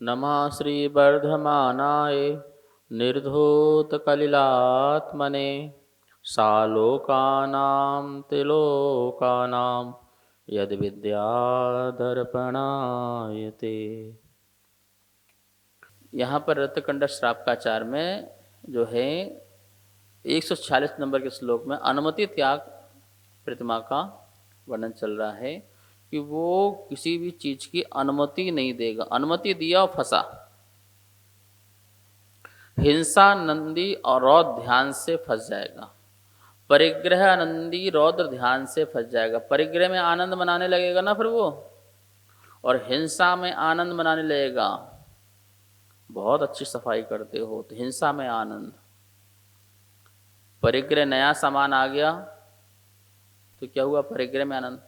नमः श्रीवर्धमानाय निर्धूतकलिलात्मने सालोकानां त्रिलोकानां यद्विद्यादर्पणायते। यहाँ पर रत्नकंड श्रावकाचार में जो है 146 नंबर के श्लोक में अनुमति त्याग प्रतिमा का वर्णन चल रहा है कि वो किसी भी चीज की अनुमति नहीं देगा। अनुमति दिया और फंसा। हिंसा नंदी और रौद्र ध्यान से फंस जाएगा। परिग्रह नंदी रौद्र ध्यान से फंस जाएगा। परिग्रह में आनंद मनाने लगेगा ना फिर वो, और हिंसा में आनंद मनाने लगेगा। बहुत अच्छी सफाई करते हो तो हिंसा में आनंद। परिग्रह नया सामान आ गया तो क्या हुआ, परिग्रह में आनंद।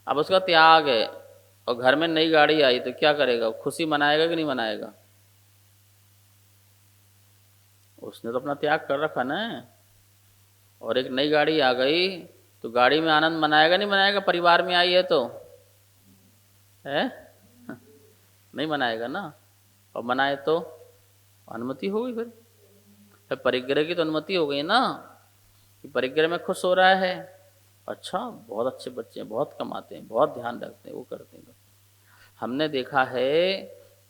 अब उसका त्याग है और घर में नई गाड़ी आई तो क्या करेगा, खुशी मनाएगा कि नहीं मनाएगा? उसने तो अपना त्याग कर रखा ना। और एक नई गाड़ी आ गई तो गाड़ी में आनंद मनाएगा नहीं मनाएगा? परिवार में आई है तो है नहीं मनाएगा ना। और मनाए तो अनुमति होगी। फिर परिग्रह की तो अनुमति हो गई ना कि परिग्रह में खुश हो रहा है। अच्छा, बहुत अच्छे बच्चे हैं, बहुत कमाते हैं, बहुत ध्यान रखते हैं, वो करते हैं। हमने देखा है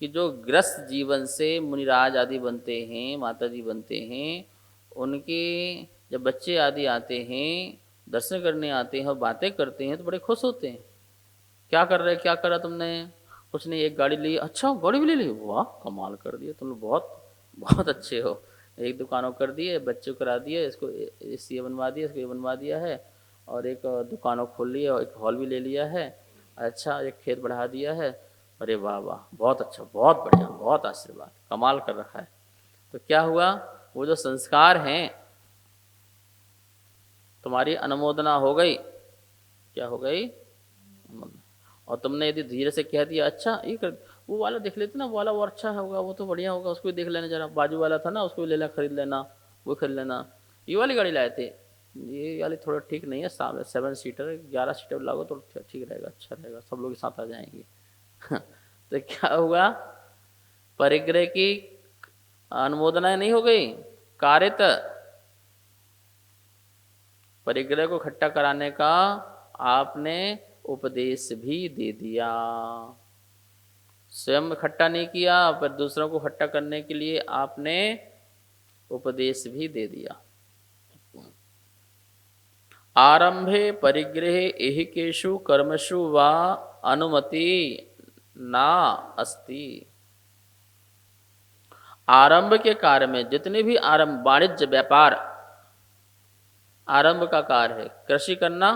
कि जो ग्रस्त जीवन से मुनिराज आदि बनते हैं, माता जी बनते हैं, उनके जब बच्चे आदि आते हैं, दर्शन करने आते हैं और बातें करते हैं तो बड़े खुश होते हैं। क्या कर रहे, क्या करा तुमने? कुछ नहीं, एक गाड़ी ली। अच्छा, गाड़ी भी ले ली, वाह कमाल कर दिया तुम लोग, बहुत बहुत अच्छे हो। एक दुकानों कर दिए, बच्चों करा दिए, इसको ये बनवा दिया, इसको ये बनवा दिया है, और एक दुकानों खोल लिया और एक हॉल भी ले लिया है। अच्छा, एक खेत बढ़ा दिया है। अरे वाह वाह, बहुत अच्छा, बहुत बढ़िया, बहुत आशीर्वाद, कमाल कर रखा है। तो क्या हुआ, वो जो संस्कार हैं, तुम्हारी अनुमोदना हो गई। क्या हो गई? और तुमने यदि धीरे से कह दिया अच्छा ये कर, वो वाला देख लेते ना, वो वाला वो अच्छा होगा, वो तो बढ़िया होगा, उसको भी देख लेना जरा, बाजू वाला था ना उसको भी लेना, खरीद लेना, वो खरीद लेना। ये वाली गाड़ी लाए थे, ये वाली थोड़ा ठीक नहीं है, 7 सीटर 11 सीटर लागो तो ठीक रहेगा, अच्छा रहेगा, सब लोग साथ आ जाएंगे तो क्या हुआ, परिग्रह की अनुमोदना नहीं हो गई, कारित। परिग्रह को इकट्ठा कराने का आपने उपदेश भी दे दिया। स्वयं इकट्ठा नहीं किया, पर दूसरों को इकट्ठा करने के लिए आपने उपदेश भी दे दिया। आरंभे परिग्रहे एहिकेषु कर्मसु वा अनुमति ना अस्ति। आरंभ के कार्य में जितने भी आरंभ, वाणिज्य व्यापार आरंभ का कार्य है, कृषि करना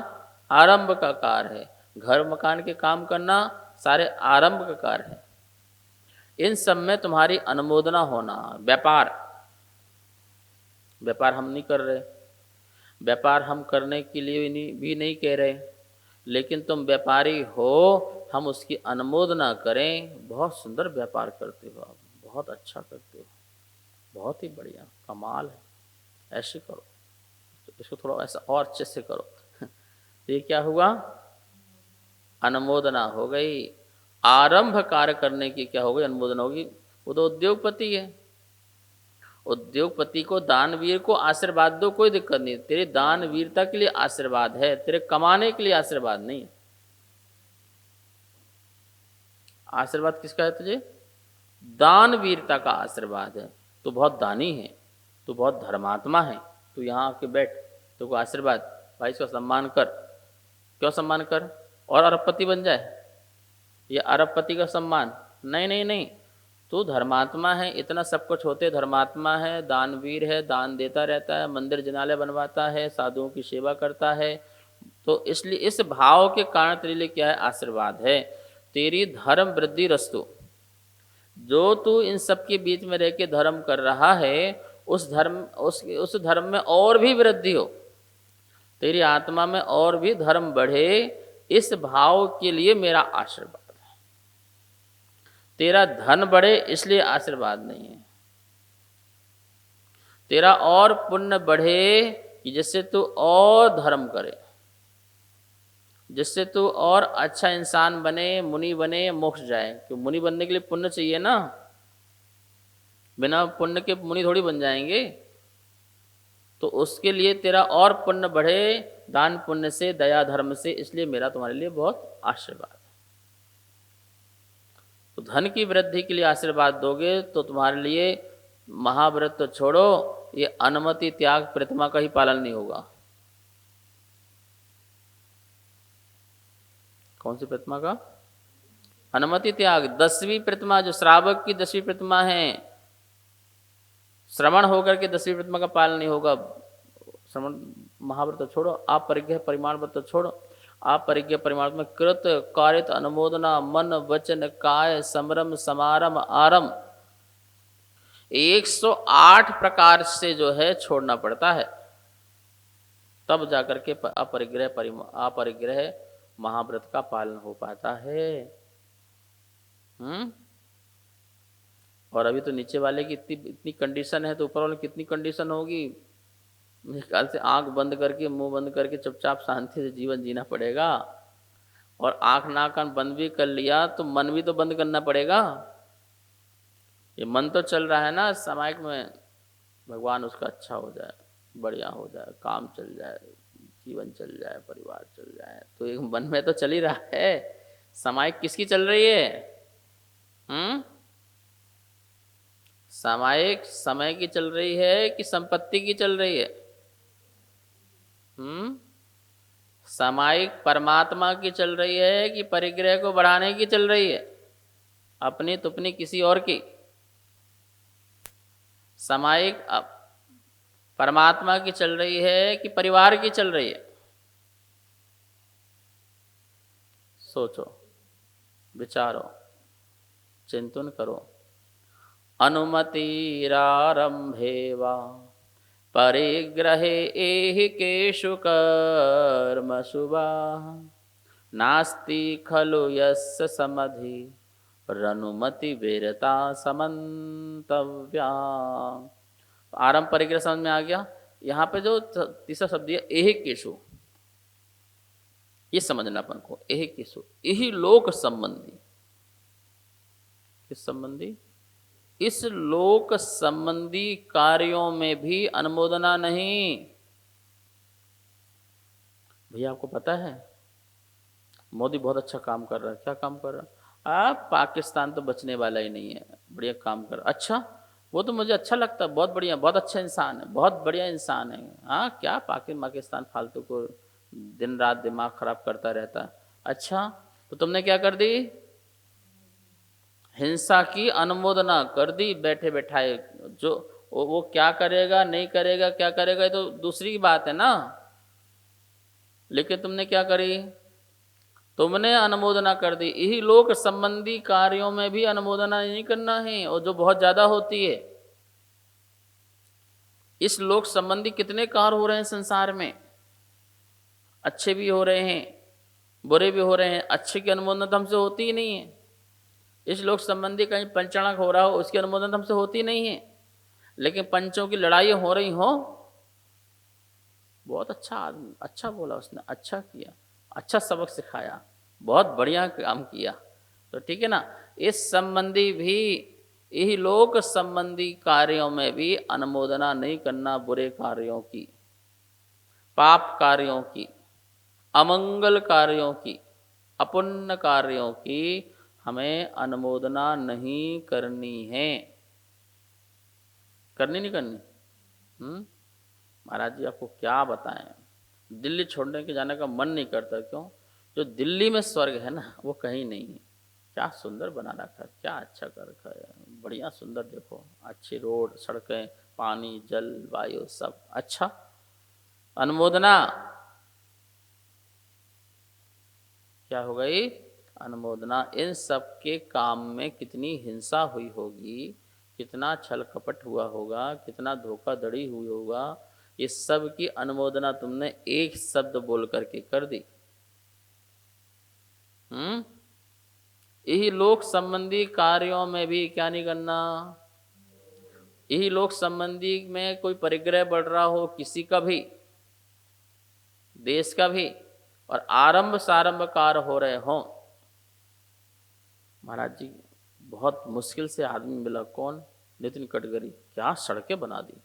आरंभ का कार्य है, घर मकान के काम करना सारे आरंभ का कार्य है। इन सब में तुम्हारी अनुमोदना होना। व्यापार, व्यापार हम नहीं कर रहे, व्यापार हम करने के लिए भी नहीं कह रहे, लेकिन तुम व्यापारी हो, हम उसकी अनुमोदना करें। बहुत सुंदर व्यापार करते हो आप, बहुत अच्छा करते हो, बहुत ही बढ़िया, कमाल है, ऐसे करो, इसको थोड़ा ऐसा और अच्छे से करो तो ये क्या हुआ, अनुमोदना हो गई। आरंभ कार्य करने की क्या हो गई, अनुमोदना होगी। वो तो उद्योगपति है, उद्योगपति को दानवीर को आशीर्वाद दो, कोई दिक्कत नहीं, तेरे दानवीरता के लिए आशीर्वाद है, तेरे कमाने के लिए आशीर्वाद नहीं है। आशीर्वाद किसका है तुझे? दानवीरता का आशीर्वाद है। तू बहुत दानी है, तू बहुत धर्मात्मा है, तू यहाँ आके बैठ, तो को आशीर्वाद, भाई इसका सम्मान कर। क्यों सम्मान कर? और अरबपति बन जाए? ये अरबपति का सम्मान नहीं, नहीं नहीं, तू धर्मात्मा है, इतना सब कुछ होते धर्मात्मा है, दानवीर है, दान देता रहता है, मंदिर जनालय बनवाता है, साधुओं की सेवा करता है, तो इसलिए इस भाव के कारण तेरे लिए क्या है, आशीर्वाद है। तेरी धर्म वृद्धि रस्तु। जो तू इन सब के बीच में रह के धर्म कर रहा है, उस धर्म में और भी वृद्धि हो, तेरी आत्मा में और भी धर्म बढ़े, इस भाव के लिए मेरा आशीर्वाद है। तेरा धन बढ़े इसलिए आशीर्वाद नहीं है, तेरा और पुण्य बढ़े कि जिससे तू और धर्म करे, जिससे तू और अच्छा इंसान बने, मुनि बने, मोक्ष जाए। क्यों मुनि बनने के लिए पुण्य चाहिए ना, बिना पुण्य के मुनि थोड़ी बन जाएंगे। तो उसके लिए तेरा और पुण्य बढ़े दान पुण्य से, दया धर्म से, इसलिए मेरा तुम्हारे लिए बहुत आशीर्वाद है। तो धन की वृद्धि के लिए आशीर्वाद दोगे तो तुम्हारे लिए महाव्रत तो छोड़ो, ये अनुमति त्याग प्रतिमा का ही पालन नहीं होगा। कौन सी प्रतिमा का? अनुमति त्याग। 10वीं प्रतिमा, जो श्रावक की 10वीं प्रतिमा है, श्रवण होकर के 10वीं प्रतिमा का पालन नहीं होगा। श्रवण महाव्रत तो छोड़ो, आप परिज्ञ परिमाण व्रत तो छोड़ो, आप परिज्ञ परिमाण में कृत कारित अनुमोदना मन वचन काय समरम समारम आरम 108 प्रकार से जो है छोड़ना पड़ता है, तब जाकर के अपरिग्रह महाव्रत का पालन हो पाता है। और अभी तो नीचे वाले की इतनी कंडीशन है, तो ऊपर वाले की कितनी कंडीशन होगी। मेरे ख्याल से आंख बंद करके, मुंह बंद करके चुपचाप शांति से जीवन जीना पड़ेगा। और आंख नाक कान बंद भी कर लिया तो मन भी तो बंद करना पड़ेगा। ये मन तो चल रहा है ना सामायिक में, भगवान उसका अच्छा हो जाए, बढ़िया हो जाए, काम चल जाए, जीवन चल जाए, परिवार चल जाए, तो एक मन में तो चल ही रहा है। सामायिक किसकी चल रही है? सामायिक समय की चल रही है कि संपत्ति की चल रही है? सामायिक परमात्मा की चल रही है कि परिग्रह को बढ़ाने की चल रही है? अपनी तुपनी किसी और की। सामायिक परमात्मा की चल रही है कि परिवार की चल रही है? सोचो, विचारो, चिंतन करो। अनुमतिरारंभे वा परिग्रहे एहि केषु कर्मसु वा नास्ति खलु यस्य समधि रनुमति वीरता समन्तव्या। आरंभ परिग्रह समझ में आ गया। यहाँ पे जो तीसरा शब्द है एहि केषु, ये समझना अपन को। एहि केषु, यही लोक संबंधी। किस संबंधी? इस लोक संबंधी कार्यों में भी अनुमोदना नहीं। भैया आपको पता है मोदी बहुत अच्छा काम कर रहा है। क्या काम कर रहा है? पाकिस्तान तो बचने वाला ही नहीं है, बढ़िया काम कर रहा। अच्छा, वो तो मुझे अच्छा लगता है, बहुत बढ़िया, बहुत अच्छा इंसान है, बहुत बढ़िया इंसान है। हाँ, क्या पाकिस्तान फालतू को दिन रात दिमाग खराब करता रहता है। अच्छा, तो तुमने क्या कर दी? हिंसा की अनुमोदना कर दी बैठे बैठाए। जो वो क्या करेगा नहीं करेगा, क्या करेगा, ये तो दूसरी बात है ना। लेकिन तुमने क्या करी? तुमने अनुमोदना कर दी। यही लोक संबंधी कार्यों में भी अनुमोदना नहीं करना है, और जो बहुत ज्यादा होती है। इस लोक संबंधी कितने कार्य हो रहे हैं संसार में, अच्छे भी हो रहे हैं, बुरे भी हो रहे हैं। अच्छे की अनुमोदना तो हमसे होती ही नहीं है। इस लोक संबंधी कहीं पंचांग हो रहा हो, उसकी अनुमोदन हमसे होती नहीं है। लेकिन पंचों की लड़ाई हो रही हो, बहुत अच्छा आदमी, अच्छा बोला उसने, अच्छा किया, अच्छा सबक सिखाया, बहुत बढ़िया काम किया, तो ठीक है ना। इस संबंधी भी, यही लोक संबंधी कार्यों में भी अनुमोदना नहीं करना। बुरे कार्यों की, पाप कार्यों की, अमंगल कार्यों की, अपुण्य कार्यों की हमें अनुमोदना नहीं करनी है। करनी नहीं करनी? महाराज जी आपको क्या बताएं, दिल्ली छोड़ने के जाने का मन नहीं करता। क्यों? जो दिल्ली में स्वर्ग है ना, वो कहीं नहीं है। क्या सुंदर बना रखा है, क्या अच्छा कर रखा है, बढ़िया सुंदर। देखो, अच्छी रोड, सड़कें, पानी, जल, वायु, सब अच्छा। अनुमोदना क्या हो गई? अनुमोदना। इन सब के काम में कितनी हिंसा हुई होगी, कितना छल कपट हुआ होगा, कितना धोखाधड़ी हुई होगा, इस सब की अनुमोदना तुमने एक शब्द बोल करके कर दी। यही लोक संबंधी कार्यों में भी क्या नहीं करना। यही लोक संबंधी में कोई परिग्रह बढ़ रहा हो, किसी का भी, देश का भी, और आरंभ सारंभ कार्य हो रहे हों। महाराज जी बहुत मुश्किल से आदमी मिला। कौन? नितिन गडकरी क्या सड़कें बना दी,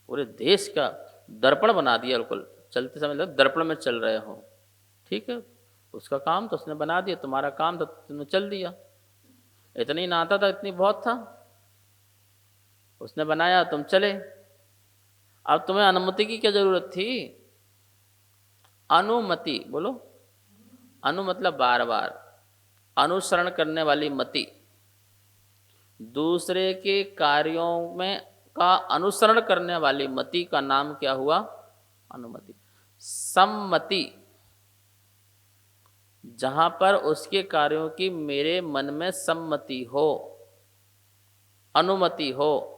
पूरे देश का दर्पण बना दिया, बिल्कुल चलते समय लग दर्पण में चल रहे हो। ठीक है, उसका काम तो उसने बना दिया, तुम्हारा काम तो तुमने चल दिया। इतनी ना आता था, इतनी बहुत था, उसने बनाया तुम चले। अब तुम्हें अनुमति की क्या जरूरत थी? अनुमति बोलो। अनु मतलब बार बार, अनुसरण करने वाली मति, दूसरे के कार्यों में का अनुसरण करने वाली मति का नाम क्या हुआ? अनुमति। सम्मति, जहां पर उसके कार्यों की मेरे मन में सम्मति हो, अनुमति हो,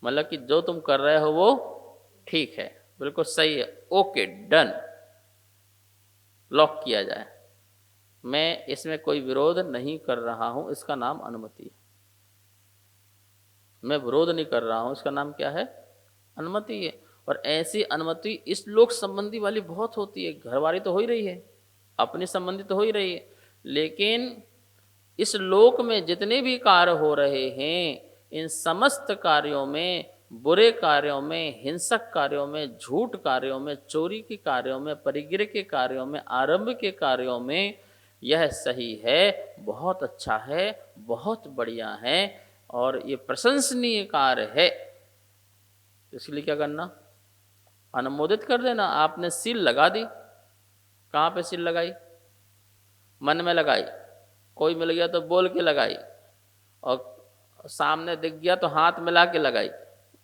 मतलब कि जो तुम कर रहे हो वो ठीक है, बिल्कुल सही है, ओके डन, लॉक किया जाए, मैं इसमें कोई विरोध नहीं कर रहा हूं, इसका नाम अनुमति है। मैं विरोध नहीं कर रहा हूं, इसका नाम क्या है? अनुमति है। और ऐसी अनुमति इस लोक संबंधी वाली बहुत होती है, घर वाली तो हो ही रही है, अपनी संबंधी तो हो ही रही है, लेकिन इस लोक में जितने भी कार्य हो रहे हैं, इन समस्त कार्यों में, बुरे कार्यों में, हिंसक कार्यों में, झूठ कार्यों में, चोरी के कार्यों में, परिग्रह के कार्यों में, आरंभ के कार्यों में यह सही है, बहुत अच्छा है, बहुत बढ़िया है और ये प्रशंसनीय कार्य है। इसलिए क्या करना? अनुमोदित कर देना। आपने सील लगा दी, कहाँ पे सील लगाई? मन में लगाई, कोई मिल गया तो बोल के लगाई, और सामने दिख गया तो हाथ मिला के लगाई,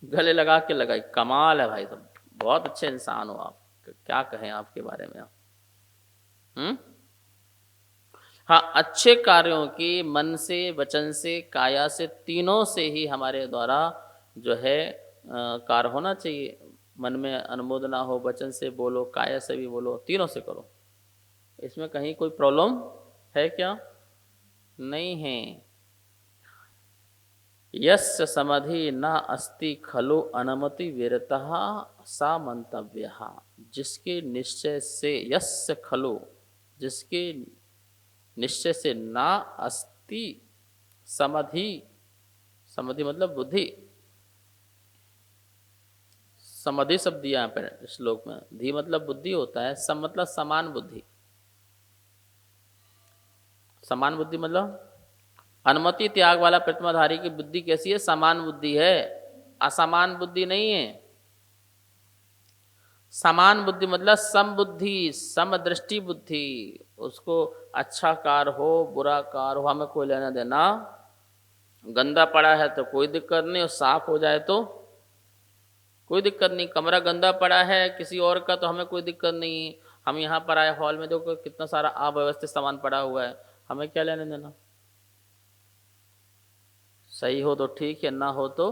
गले लगा के लगाई। कमाल है भाई, तुम बहुत अच्छे इंसान हो आप, क्या कहें आपके बारे में आप। हाँ, अच्छे कार्यों की मन से, वचन से, काया से, तीनों से ही हमारे द्वारा जो है कार्य होना चाहिए। मन में अनुमोदना हो, वचन से बोलो, काया से भी बोलो, तीनों से करो। इसमें कहीं कोई प्रॉब्लम है क्या? नहीं है। यस्य समाधि न अस्ति खलु अनुमति विरतः सा मंतव्यः। जिसके निश्चय से, यस्य खलु, जिसके निश्चय से, ना अस्ति समाधि, समाधि मतलब बुद्धि, समाधि शब्द दिया यहाँ पर श्लोक में, धी मतलब बुद्धि होता है, सम मतलब समान बुद्धि। समान बुद्धि मतलब अनुमति त्याग वाला प्रतिमाधारी की बुद्धि कैसी है? समान बुद्धि है, असमान बुद्धि नहीं है। समान बुद्धि मतलब सम बुद्धि, समदृष्टि बुद्धि। उसको अच्छा कार हो, बुरा कार हो, हमें कोई लेना देना, गंदा पड़ा है तो कोई दिक्कत नहीं, और साफ हो जाए तो कोई दिक्कत नहीं। कमरा गंदा पड़ा है किसी और का तो हमें कोई दिक्कत नहीं, हम यहाँ पर आए हॉल में देखो कितना सारा अव्यवस्थित सामान पड़ा हुआ है, हमें क्या लेने देना। सही हो तो ठीक है, ना हो तो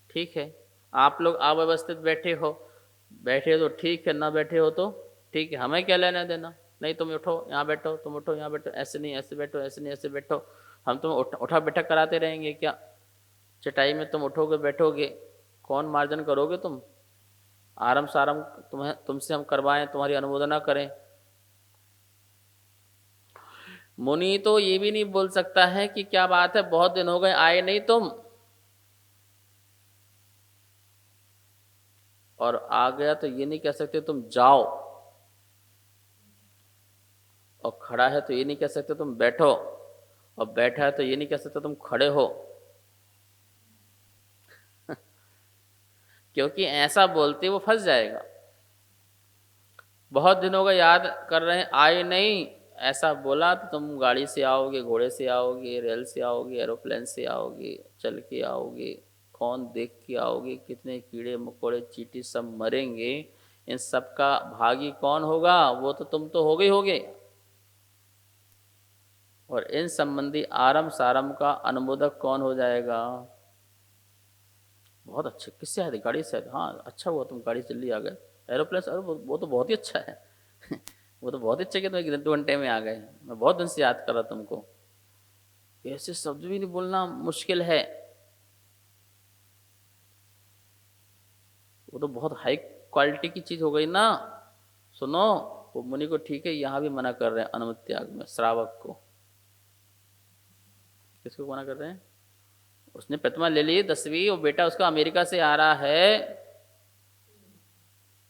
ठीक है। आप लोग अव्यवस्थित बैठे हो, बैठे तो ठीक है, ना बैठे हो तो ठीक है, हमें क्या लेना देना। नहीं तुम उठो यहाँ बैठो, तुम उठो यहाँ बैठो, ऐसे नहीं ऐसे बैठो, ऐसे नहीं ऐसे बैठो, हम तुम उठा बैठक कराते रहेंगे क्या? चटाई में तुम उठोगे बैठोगे, कौन मार्जन करोगे तुम? आराम साराम तुम्हें, तुमसे हम करवाएं, तुम्हारी अनुमोदना करें। मुनि तो ये भी नहीं बोल सकता है कि क्या बात है बहुत दिन हो गए आए नहीं तुम, और आ गया तो ये नहीं कह सकते तुम जाओ, और खड़ा है तो ये नहीं कह सकते तुम बैठो, और बैठा है तो ये नहीं कह सकते तुम खड़े हो। क्योंकि ऐसा बोलते वो फंस जाएगा। बहुत दिनों का याद कर रहे हैं आए नहीं, ऐसा बोला तो तुम गाड़ी से आओगे, घोड़े से आओगे, रेल से आओगे, एरोप्लेन से आओगे, चल के आओगे, कौन देख के आओगे, कितने कीड़े मकोड़े चींटी सब मरेंगे, इन सब का भागी कौन होगा? वो तो तुम तो हो गए होगे। और इन संबंधी आरम सारम का अनुमोदक कौन हो जाएगा? बहुत अच्छे, किससे आए थे? गाड़ी से आए थे। हाँ अच्छा हुआ तुम गाड़ी से जल्दी आ गए। एरोप्लेन से, अरे वो तो बहुत ही अच्छा है। वो तो बहुत अच्छा कि तुम 2 घंटे में आ गए, मैं बहुत दिन से याद कर रहा तुमको। ऐसे शब्द भी नहीं बोलना मुश्किल है। वो तो बहुत हाई क्वालिटी की चीज हो गई ना। सुनो, वो मुनि को ठीक है यहाँ भी मना कर रहे हैं अनुमति त्याग में, श्रावक को। किसको मना कर रहे हैं? उसने प्रतिमा ले ली 10वीं, वो बेटा उसका अमेरिका से आ रहा है,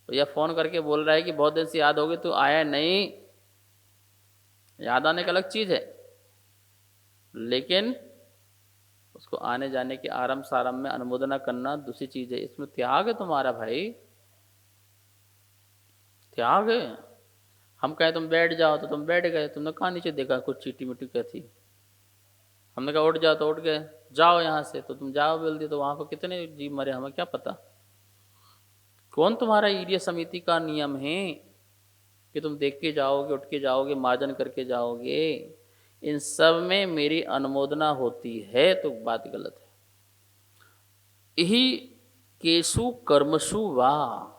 तो यह फोन करके बोल रहा है कि बहुत दिन से याद हो गई, तू आया नहीं। याद आने का अलग चीज है, लेकिन उसको आने जाने के आरंभ सारंभ में अनुमोदना करना दूसरी चीज है। इसमें त्याग है तुम्हारा भाई, त्याग है। हम कहें तुम बैठ जाओ तो तुम बैठ गए, तुमने कहाँ नीचे देखा कुछ चीटी मिट्टी क्या थी। हमने कहा उठ जाओ तो उठ गए, जाओ यहाँ से तो तुम जाओ बोल दिए, तो वहां पर कितने जीव मरे हमें क्या पता। कौन तुम्हारा ईर्य समिति का नियम है कि तुम देख के जाओगे, उठ के जाओगे, मार्जन करके जाओगे। इन सब में मेरी अनुमोदना होती है तो बात गलत है। यही केशु कर्मसु वा,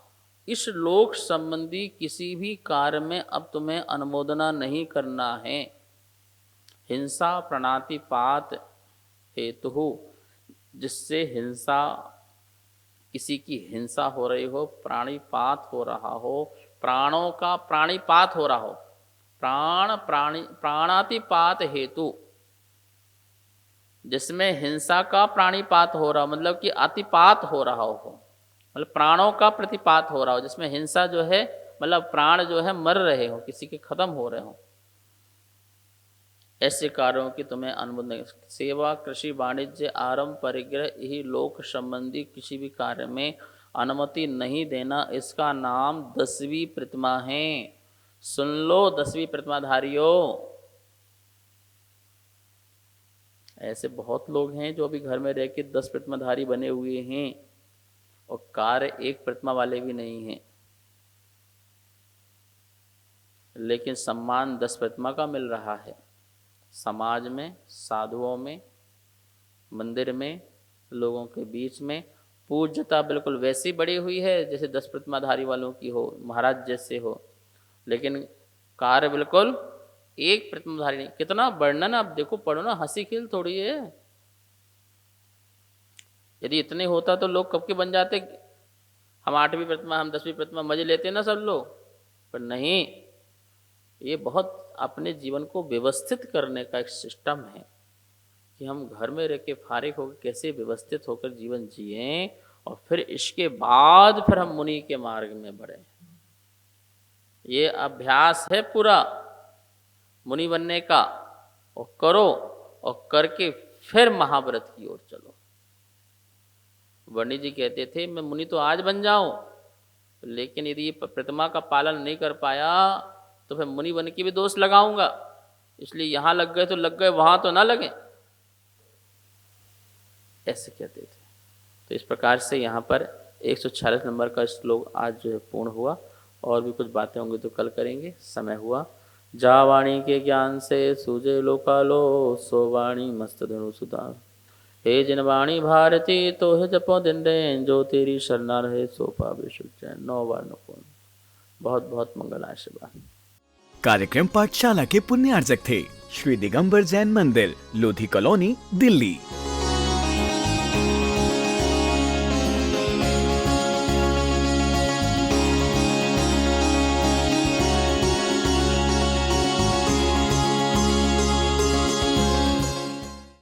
इस लोक संबंधी किसी भी कार्य में अब तुम्हें अनुमोदना नहीं करना है। हिंसा प्रणतिपात हेतु, जिससे हिंसा, किसी की हिंसा हो रही हो, प्राणिपात हो रहा हो, प्राणों का प्राणिपात हो रहा हो, प्राणातिपात हेतु, जिसमें हिंसा का प्राणिपात हो रहा हो, मतलब कि अतिपात हो रहा हो, मतलब प्राणों का प्रतिपात हो रहा हो, जिसमें हिंसा जो है मतलब प्राण जो है मर रहे हो, किसी के खत्म हो रहे हो, ऐसे कार्यों की तुम्हें अनुमोदन। सेवा, कृषि, वाणिज्य, आरंभ, परिग्रह, यही लोक संबंधी किसी भी कार्य में अनुमति नहीं देना, इसका नाम 10वीं प्रतिमा है। सुन लो 10वीं प्रतिमाधारियों, ऐसे बहुत लोग हैं जो अभी घर में रह के 10 प्रतिमाधारी बने हुए हैं और कार्य एक प्रतिमा वाले भी नहीं हैं, लेकिन सम्मान 10 प्रतिमा का मिल रहा है। समाज में, साधुओं में, मंदिर में, लोगों के बीच में पूज्यता बिल्कुल वैसी बढ़ी हुई है जैसे 10 प्रतिमाधारी वालों की हो, महाराज जैसे हो, लेकिन कार्य बिल्कुल एक प्रतिमाधारी नहीं। कितना वर्णन आप देखो, पढ़ो ना, हंसी खेल थोड़ी है। यदि इतने होता तो लोग कब के बन जाते। हम 8वीं प्रतिमा, हम 10वीं प्रतिमा, मजे लेते ना सब लोग, पर नहीं, ये बहुत अपने जीवन को व्यवस्थित करने का एक सिस्टम है कि हम घर में रह के फारिग होकर कैसे व्यवस्थित होकर जीवन जिए और फिर इसके बाद फिर हम मुनि के मार्ग में बढ़े। ये अभ्यास है पूरा मुनि बनने का, और करो, और करके फिर महाव्रत की ओर चलो। वर्णी जी कहते थे मैं मुनि तो आज बन जाऊं, लेकिन यदि प्रतिमा का पालन नहीं कर पाया तो फिर मुनि बन के भी दोष लगाऊंगा, इसलिए यहां लग गए तो लग गए, वहां तो ना लगे, ऐसे कहते थे। तो इस प्रकार से यहाँ पर 146 नंबर का श्लोक आज जो है पूर्ण हुआ। और भी कुछ बातें होंगी तो कल करेंगे, समय हुआ। जा वाणी के ज्ञान से सूझे लोकालो, सो वाणी मस्त धनु सुधा। हे जिन वाणी भारती तो है जपो दिन रैन, जो तेरी शरणा रहे सो पावे सुख चैन। 9 बार नुपुन। बहुत बहुत मंगल आशीर्वाद। कार्यक्रम पाठशाला के पुण्यार्जक थे श्री दिगंबर जैन मंदिर, लोधी कॉलोनी, दिल्ली।